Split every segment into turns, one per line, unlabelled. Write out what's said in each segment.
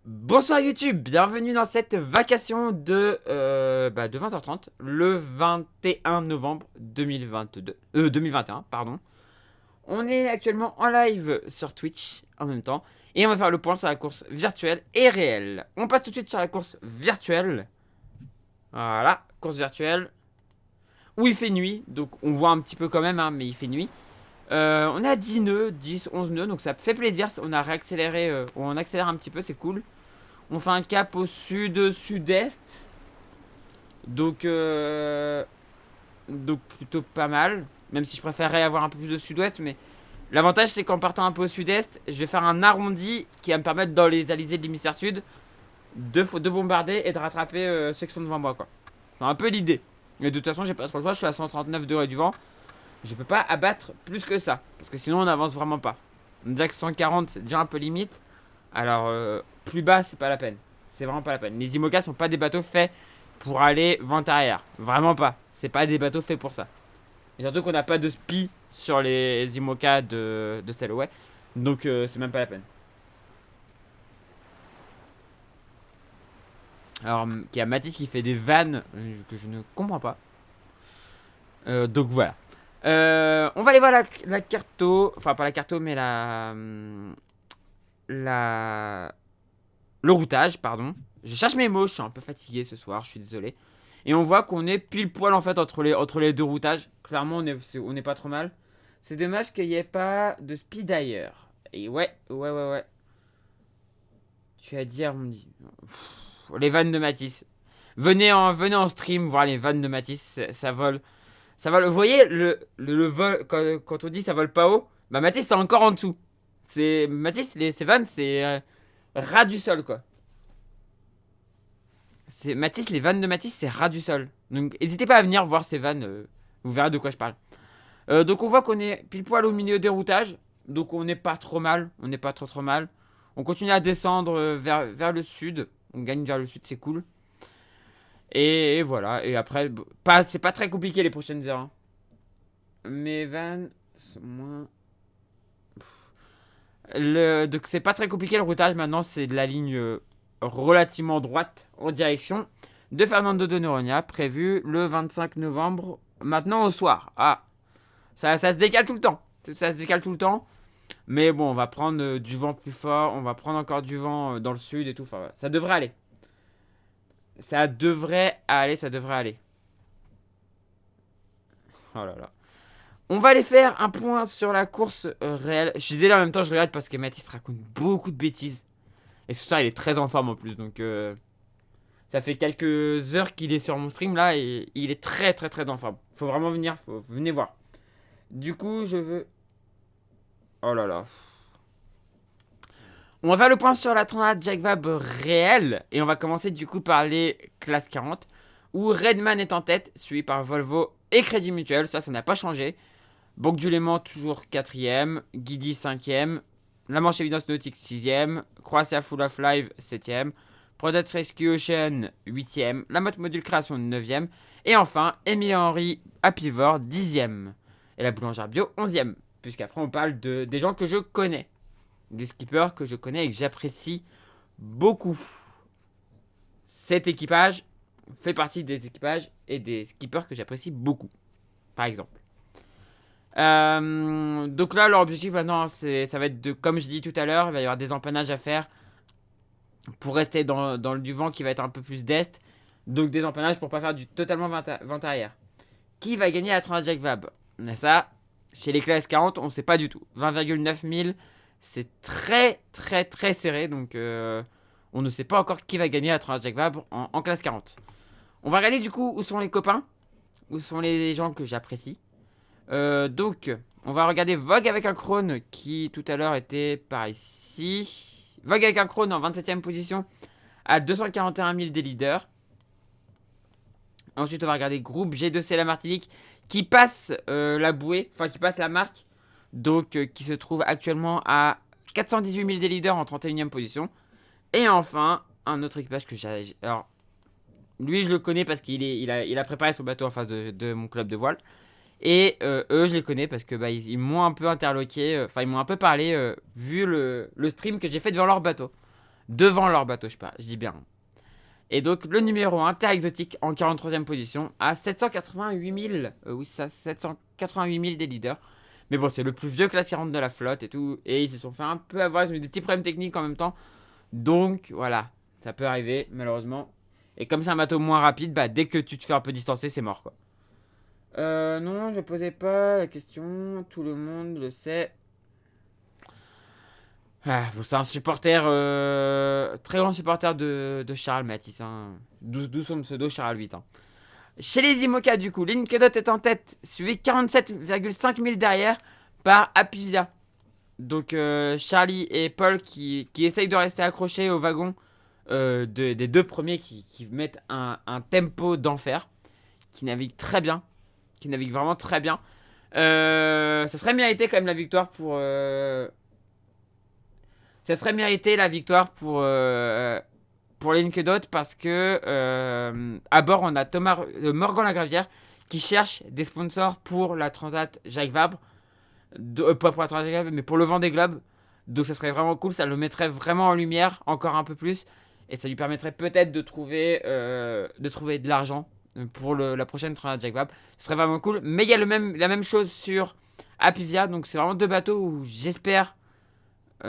Bonsoir YouTube, bienvenue dans cette vacation de 20h30, le 21 novembre 2021, pardon. On est actuellement en live sur Twitch en même temps, et on va faire le point sur la course virtuelle et réelle. On passe tout de suite sur la course virtuelle. Voilà, course virtuelle, où il fait nuit, donc on voit un petit peu quand même, hein, mais il fait nuit. On est à 10 nœuds, 10, 11 nœuds, donc ça fait plaisir, on a réaccéléré, on accélère un petit peu, c'est cool. On fait un cap au sud-sud-est. Donc plutôt pas mal. Même si je préférerais avoir un peu plus de sud-ouest. Mais l'avantage c'est qu'en partant un peu au sud-est, je vais faire un arrondi qui va me permettre dans les alizés de l'hémisphère sud de bombarder et de rattraper ceux qui sont devant moi, quoi. C'est un peu l'idée. Mais de toute façon j'ai pas trop le choix, je suis à 139 degrés du vent. Je peux pas abattre plus que ça. Parce que sinon on avance vraiment pas. Déjà que 140 c'est déjà un peu limite. Alors plus bas c'est pas la peine. C'est vraiment pas la peine. Les IMOCA sont pas des bateaux faits pour aller vent arrière. Vraiment pas. C'est pas des bateaux faits pour ça. Et surtout qu'on n'a pas de spi sur les IMOCA de Selloway. Donc c'est même pas la peine. Alors il y a Mathis qui fait des vannes que je ne comprends pas. Donc voilà. On va aller voir la carto. Enfin pas la carto mais la le routage, pardon. Je cherche mes mots, je suis un peu fatigué ce soir, je suis désolé. Et on voit qu'on est pile poil en fait entre les deux routages. Clairement, on est pas trop mal. C'est dommage qu'il n'y ait pas de speed ailleurs. Et ouais. Tu vas dire, on me dit. Les vannes de Matisse. Venez en stream voir les vannes de Matisse, ça vole. Ça vole. Vous voyez le vol, quand on dit ça vole pas haut, bah Matisse c'est encore en dessous. Matisse, ses vannes, c'est ras du sol quoi. Matisse, les vannes de Matisse, c'est ras du sol. Donc n'hésitez pas à venir voir ces vannes, vous verrez de quoi je parle. Donc on voit qu'on est pile poil au milieu des routages. Donc on n'est pas trop mal, on n'est pas trop mal. On continue à descendre vers le sud. On gagne vers le sud, c'est cool. Et voilà, et après, c'est pas très compliqué les prochaines heures. Hein. Mes vannes sont moins... Donc c'est pas très compliqué le routage, maintenant c'est de la ligne relativement droite en direction de Fernando de Noronha, prévu le 25 novembre, maintenant au soir. Ah, ça se décale tout le temps. Ça se décale tout le temps. Mais bon, on va prendre du vent plus fort, on va prendre encore du vent dans le sud et tout. Enfin, ça devrait aller. Ça devrait aller. Oh là là. On va aller faire un point sur la course réelle. Je suis désolé en même temps, je regarde parce que Mathis raconte beaucoup de bêtises. Et ce soir, il est très en forme en plus. Donc, ça fait quelques heures qu'il est sur mon stream là. Et il est très en forme. Faut vraiment venir, venez voir. Du coup, je veux... Oh là là. On va faire le point sur la tornade Jack Vab réelle. Et on va commencer du coup par les classes 40. Où Redman est en tête, suivi par Volvo et Crédit Mutuel. Ça n'a pas changé. Banque du Léman toujours 4ème. Guidi 5ème. La Manche Évidence Nautique 6ème. Croatia Full of Live 7ème. Product Rescue Ocean 8ème. La Motte Module Création 9ème. Et enfin, Emilia Henry à Pivor 10ème. Et la Boulangère Bio 11ème. Puisqu'après on parle des gens que je connais. Des skippers que je connais et que j'apprécie beaucoup. Cet équipage fait partie des équipages et des skippers que j'apprécie beaucoup. Par exemple. Donc là, leur objectif maintenant, ça va être de, comme je dis tout à l'heure, il va y avoir des empennages à faire pour rester dans du vent qui va être un peu plus d'est. Donc des empennages pour pas faire du totalement vent arrière. Qui va gagner la Transat Jack Vab? Ça, chez les classes 40, on sait pas du tout. 20,9 000, c'est très serré. Donc on ne sait pas encore qui va gagner la Transat Jack Vab en classe 40. On va regarder du coup où sont les copains, où sont les gens que j'apprécie. Donc, on va regarder Vogue avec un Krone qui tout à l'heure était par ici. Vogue avec un Krone en 27ème position à 241 000 des leaders. Ensuite, on va regarder Groupe G2C La Martinique qui passe la bouée, enfin qui passe la marque. Donc, qui se trouve actuellement à 418 000 des leaders en 31ème position. Et enfin, un autre équipage que j'ai. Alors, lui, je le connais parce qu'il a préparé son bateau en face de mon club de voile. Et eux, je les connais parce que ils m'ont un peu interloqué, enfin ils m'ont un peu parlé vu le stream que j'ai fait devant leur bateau. devant leur bateau, je dis bien. Et donc le numéro 1, Terre Exotique, en 43e position, à 788 000. Oui, ça, 788 000 des leaders. Mais bon, c'est le plus vieux classe 40 de la flotte et tout. Et ils se sont fait un peu avoir, ils ont eu des petits problèmes techniques en même temps. Donc voilà, ça peut arriver, malheureusement. Et comme c'est un bateau moins rapide, bah dès que tu te fais un peu distancer, c'est mort quoi. Non, je posais pas la question, tout le monde le sait. Ah, bon, c'est un supporter, très grand supporter de Charles Mathis, hein. D'où son pseudo Charles 8. Hein. Chez les IMOCA, du coup, Linkedot est en tête, suivi 47,5 000 derrière par Apivia. Donc Charlie et Paul qui essayent de rester accrochés au wagon des deux premiers qui mettent un tempo d'enfer, qui navigue très bien, qui navigue vraiment très bien. Ça serait mérité quand même la victoire pour... ça serait mérité la victoire pour Linkedot parce que à bord on a Morgan Lagravière qui cherche des sponsors pour la Transat Jacques Vabre. Pas pour la Transat Jacques Vabre mais pour le Vendée Globe. Donc ça serait vraiment cool, ça le mettrait vraiment en lumière encore un peu plus. Et ça lui permettrait peut-être de trouver de l'argent pour la prochaine Transat Jacques Vabre. Ce serait vraiment cool. Mais il y a la même chose sur Apivia. Donc c'est vraiment deux bateaux où j'espère...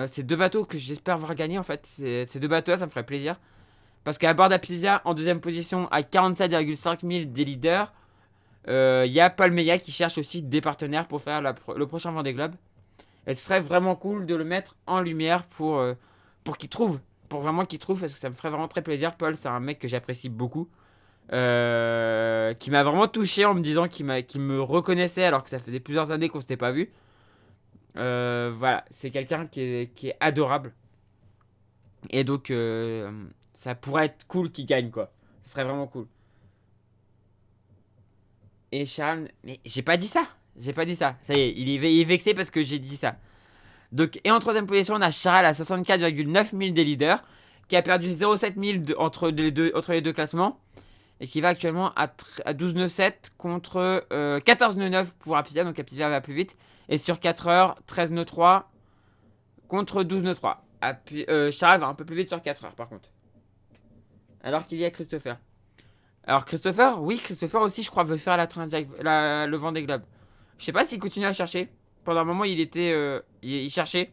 c'est deux bateaux que j'espère voir gagner en fait. Ces deux bateaux là, ça me ferait plaisir. Parce qu'à bord d'Apivia, en deuxième position, à 47,5 000 des leaders, il y a Paul Meillat qui cherche aussi des partenaires pour faire le prochain Vendée Globe. Et ce serait vraiment cool de le mettre en lumière pour qu'il trouve. Pour vraiment qu'il trouve, parce que ça me ferait vraiment très plaisir. Paul, c'est un mec que j'apprécie beaucoup. Qui m'a vraiment touché en me disant qu'il me reconnaissait alors que ça faisait plusieurs années qu'on s'était pas vu. Voilà, c'est quelqu'un qui est adorable. Et donc, ça pourrait être cool qu'il gagne, quoi. Ce serait vraiment cool. Et Charles... Mais j'ai pas dit ça. J'ai pas dit ça. Ça y est, il est vexé parce que j'ai dit ça. Donc, et en troisième position, on a Charles à 64,9 000 des leaders, qui a perdu 0,7 000 entre les deux classements. Et qui va actuellement à 12,97 contre 14,99 pour Apivia. Donc Apivia va plus vite. Et sur 4 heures, 13,93 contre 12,93. Charles va un peu plus vite sur 4 heures par contre. Alors qu'il y a Christopher. Alors Christopher, oui, Christopher aussi, je crois, veut faire le Vendée Globe. Je sais pas s'il continue à chercher. Pendant un moment, il cherchait.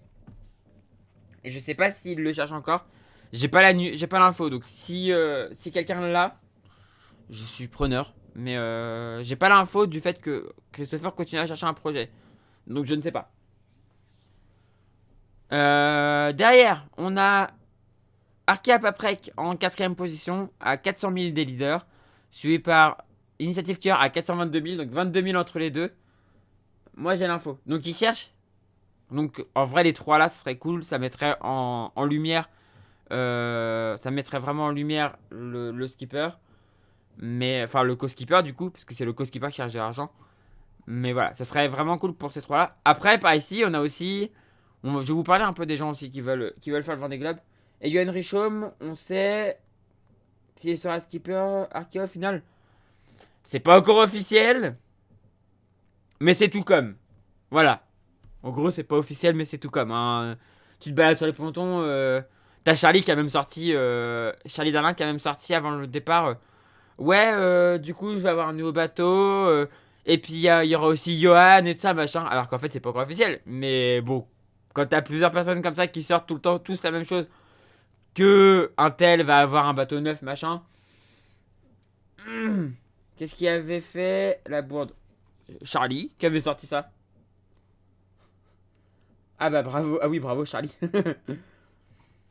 Et je sais pas s'il le cherche encore. J'ai pas l'info. Donc si quelqu'un l'a, je suis preneur. Mais j'ai pas l'info du fait que Christopher continue à chercher un projet. Donc je ne sais pas. Derrière, on a Arkea Paprec en 4ème position à 400 000 des leaders. Suivi par Initiative Cœur à 422 000. Donc 22 000 entre les deux. Moi j'ai l'info. Donc ils cherchent. Donc en vrai les trois là ce serait cool. Ça mettrait en lumière. Ça mettrait vraiment en lumière le skipper. Mais enfin le co-skipper du coup. Parce que c'est le co-skipper qui cherche de l'argent. Mais voilà, ça serait vraiment cool pour ces trois là. Après par ici on a aussi... je vais vous parler un peu des gens aussi qui veulent faire le Vendée Globe. Et Johan Richaume, on sait s'il sera skipper Arkea au final. C'est pas encore officiel. Mais c'est tout comme. Voilà. En gros, c'est pas officiel, mais c'est tout comme. Hein. Tu te balades sur les pontons. T'as Charlie qui a même sorti. Charlie Darlin qui a même sorti avant le départ. Ouais, du coup, je vais avoir un nouveau bateau. Et puis, il y aura aussi Johan et tout ça, machin. Alors qu'en fait, c'est pas encore officiel. Mais bon. Quand t'as plusieurs personnes comme ça qui sortent tout le temps tous la même chose. Que un tel va avoir un bateau neuf, machin. Qu'est-ce qui avait fait la bourde? Charlie, qui avait sorti ça. Ah bah bravo, ah oui bravo Charlie.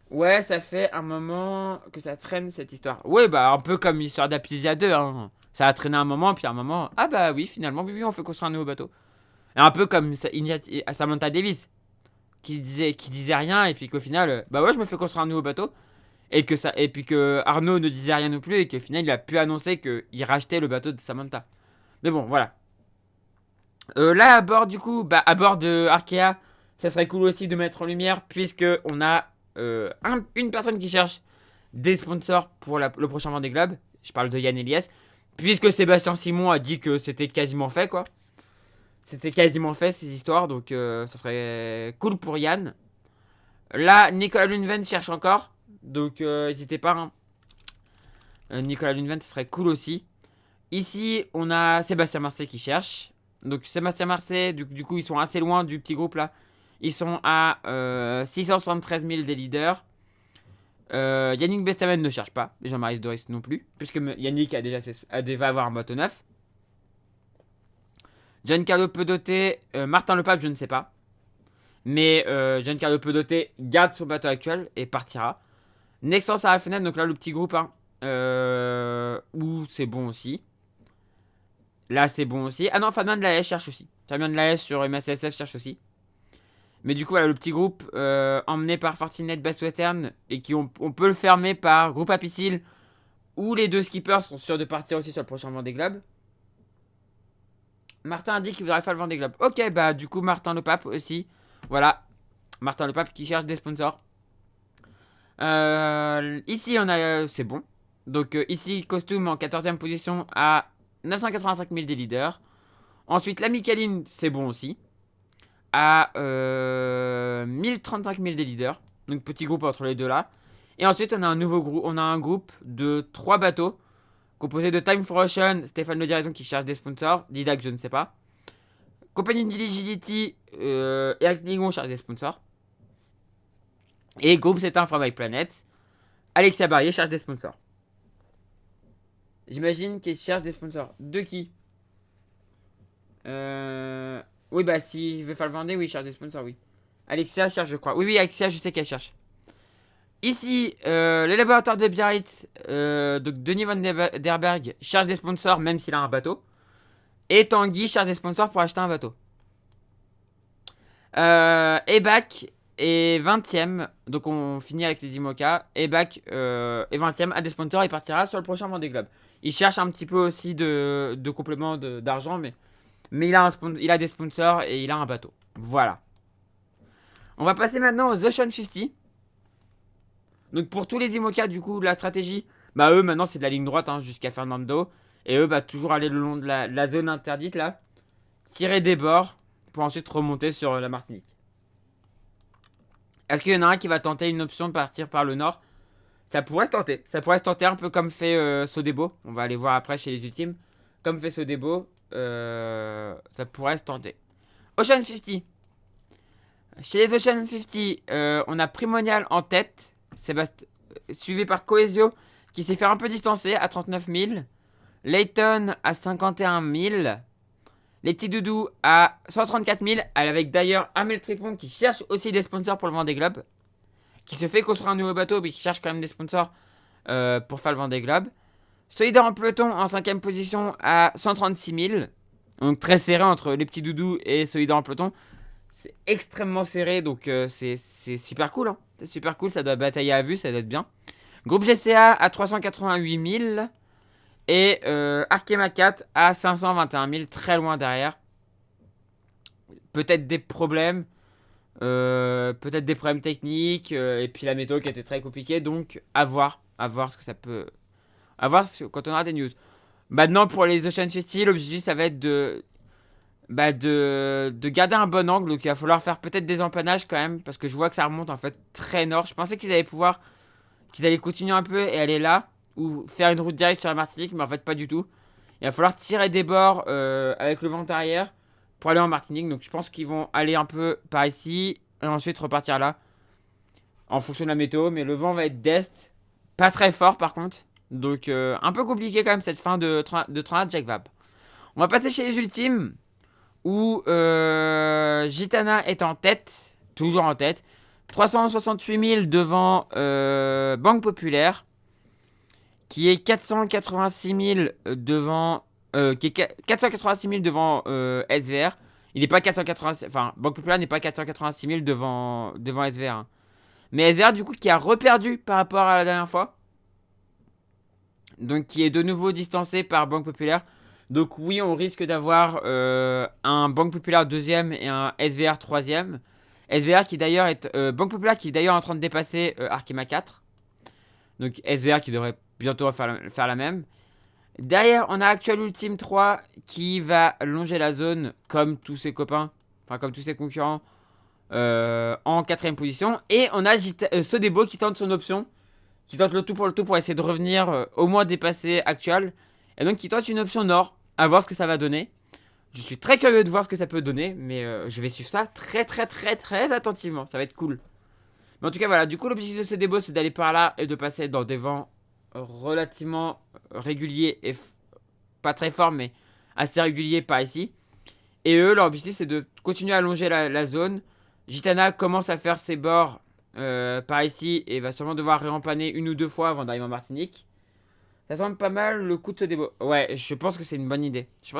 Ouais, ça fait un moment que ça traîne cette histoire. Ouais, bah un peu comme l'histoire d'Apisia 2. Hein. Ça a traîné un moment, puis un moment, ah bah oui, finalement, oui, on fait construire un nouveau bateau. Et un peu comme Samantha Davis, qui disait rien, et puis qu'au final, bah ouais, je me fais construire un nouveau bateau. Et puis que Arnaud ne disait rien non plus, et qu'au final, il a pu annoncer qu'il rachetait le bateau de Samantha. Mais bon, voilà. Là, à bord, du coup, à bord de Arkea, ça serait cool aussi de mettre en lumière, puisque on a une personne qui cherche des sponsors pour le prochain Vendée Globe. Je parle de Yann Eliès. Puisque Sébastien Simon a dit que c'était quasiment fait, quoi. C'était quasiment fait, ces histoires, donc ça serait cool pour Yann. Là, Nicolas Lunven cherche encore. Donc n'hésitez pas. Hein. Nicolas Lunven, ce serait cool aussi. Ici, on a Sébastien Marseille qui cherche. Donc Sébastien Marseille, du coup, ils sont assez loin du petit groupe là. Ils sont à 673 000 des leaders. Yannick Bestaven ne cherche pas. Jean-Marie Doris non plus. Puisque Yannick va avoir un bateau neuf. Giancarlo Pedoté, Martin Lepape, je ne sais pas. Mais Giancarlo Pedoté garde son bateau actuel et partira. Nexens à la fenêtre, donc là le petit groupe, hein, où c'est bon aussi. Là c'est bon aussi. Ah non, Fabien de la S cherche aussi. Fabien de la S sur MSSF cherche aussi. Mais du coup, voilà, le petit groupe emmené par Fortinet Best Western et qui on peut le fermer par Groupe Apicil où les deux skippers sont sûrs de partir aussi sur le prochain Vendée Globe. Martin a dit qu'il voudrait faire le Vendée Globe. Ok, bah du coup, Martin Le Pape aussi. Voilà, Martin Le Pape qui cherche des sponsors. Ici, on a, c'est bon. Donc ici, Costume en 14e position à 985 000 des leaders. Ensuite, la Micaline, c'est bon aussi. À 1035 000 des leaders. Donc petit groupe entre les deux là. Et ensuite, on a un nouveau groupe. On a un groupe de 3 bateaux. Composé de Time for Ocean, Stéphane Le Diraison qui cherche des sponsors. Didac, je ne sais pas. Compagnie d'Illegility, Eric Ligon cherche des sponsors. Et groupe c'est un From My Planet. Alexia Barrier cherche des sponsors. J'imagine qu'il cherche des sponsors. De qui Oui, bah, s'il veut faire le Vendée, oui, il cherche des sponsors, oui. Alexia cherche, je crois. Oui, oui, Alexia, je sais qu'elle cherche. Ici, les laboratoires de Biarritz, donc Denis Van der Berg cherche des sponsors, même s'il a un bateau. Et Tanguy cherche des sponsors pour acheter un bateau. Ebac est 20ème, donc on finit avec les IMOCA. Ebac est 20ème, a des sponsors, il partira sur le prochain Vendée Globe. Il cherche un petit peu aussi de complément d'argent, mais il a des sponsors et il a un bateau. Voilà. On va passer maintenant aux Ocean 50. Donc pour tous les IMOCA, du coup, la stratégie, bah eux maintenant c'est de la ligne droite hein, jusqu'à Fernando. Et eux, bah toujours aller le long de la zone interdite là. Tirer des bords pour ensuite remonter sur la Martinique. Est-ce qu'il y en a un qui va tenter une option de partir par le nord? Ça pourrait se tenter. Ça pourrait se tenter un peu comme fait Sodebo. On va aller voir après chez les ultimes. Comme fait Sodebo, ça pourrait se tenter. Ocean 50. Chez les Ocean 50, on a Primonial en tête. Suivi par Coesio qui s'est fait un peu distancer à 39 000. Layton à 51 000. Les petits doudous à 134 000. Avec d'ailleurs Amel Tripon qui cherche aussi des sponsors pour le Vendée Globe. Qui se fait construire un nouveau bateau mais qui cherche quand même des sponsors pour faire le Vendée Globe. Solidaire en peloton en 5ème position à 136 000. Donc très serré entre les petits doudous et Solidaire en peloton. C'est extrêmement serré donc c'est super cool. Hein. C'est super cool, ça doit batailler à vue, ça doit être bien. Groupe GCA à 388 000. Et Arkema 4 à 521 000, très loin derrière. Peut-être des problèmes. Peut-être des problèmes techniques. Et puis la météo qui était très compliquée. Donc à voir ce que ça peut. À voir quand on aura des news. Maintenant pour les Ocean 50, l'objectif ça va être de garder un bon angle. Donc il va falloir faire peut-être des empannages quand même. Parce que je vois que ça remonte en fait très nord. Je pensais qu'ils allaient continuer un peu et aller là. Ou faire une route directe sur la Martinique. Mais en fait pas du tout. Il va falloir tirer des bords avec le vent arrière. Pour aller en Martinique. Donc je pense qu'ils vont aller un peu par ici. Et ensuite repartir là. En fonction de la météo. Mais le vent va être d'est. Pas très fort par contre. Donc un peu compliqué quand même cette fin de train Jack Vabre. On va passer chez les ultimes. Où Gitana est en tête. Toujours en tête. 368 000 devant Banque Populaire. Qui est 486 000 devant... qui est 486 000 devant SVR. Il n'est pas 486... Enfin, Banque Populaire n'est pas 486 000 devant SVR. Hein. Mais SVR, du coup, qui a reperdu par rapport à la dernière fois. Donc, qui est de nouveau distancé par Banque Populaire. Donc, oui, on risque d'avoir un Banque Populaire 2ème et un SVR 3ème. SVR qui d'ailleurs est... Banque Populaire qui est d'ailleurs en train de dépasser Arkema 4. Donc, SVR qui devrait bientôt faire la même. Derrière, on a Actual Ultime 3 qui va longer la zone comme tous ses copains, enfin comme tous ses concurrents en 4ème position. Et on a Sodebo qui tente son option qui tente le tout pour essayer de revenir au moins dépasser actual. Et donc qui tente une option Nord, à voir ce que ça va donner. Je suis très curieux de voir ce que ça peut donner, mais je vais suivre ça très attentivement, ça va être cool. Mais en tout cas voilà, du coup l'objectif de ce débo c'est d'aller par là et de passer dans des vents relativement réguliers et pas très forts mais assez réguliers par ici. Et eux leur objectif c'est de continuer à allonger la zone. Gitana commence à faire ses bords par ici et va sûrement devoir réempaner une ou deux fois avant d'arriver en Martinique. Ça semble pas mal le coup de ce débo. Ouais, je pense que c'est une bonne idée. Je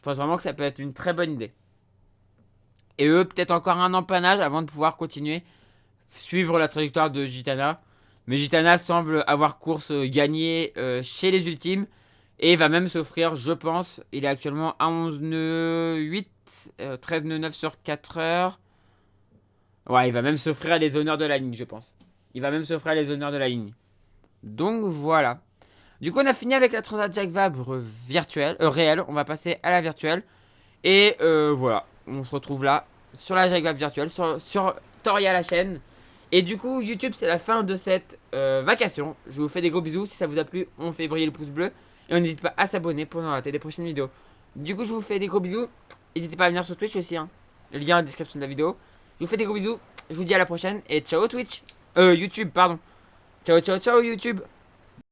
pense vraiment que ça peut être une très bonne idée. Et eux, peut-être encore un empannage avant de pouvoir continuer, suivre la trajectoire de Gitana. Mais Gitana semble avoir course gagnée chez les ultimes. Et va même s'offrir, je pense, il est actuellement à 11 nœuds 8, 13 nœuds 9 sur 4 heures. Ouais, il va même s'offrir les honneurs de la ligne, je pense. Il va même s'offrir les honneurs de la ligne. Donc voilà. Du coup, on a fini avec la Transat Jacques Vabre virtuelle, réelle. On va passer à la virtuelle. Et voilà, on se retrouve là, sur la Jacques Vabre virtuelle, sur Toria la chaîne. Et du coup, YouTube, c'est la fin de cette vacation. Je vous fais des gros bisous. Si ça vous a plu, on fait briller le pouce bleu. Et on n'hésite pas à s'abonner pour ne rater des prochaines vidéos. Du coup, je vous fais des gros bisous. N'hésitez pas à venir sur Twitch aussi. Hein. Le lien en description de la vidéo. Je vous fais des gros bisous. Je vous dis à la prochaine. Et ciao Twitch. YouTube, pardon. Ciao YouTube.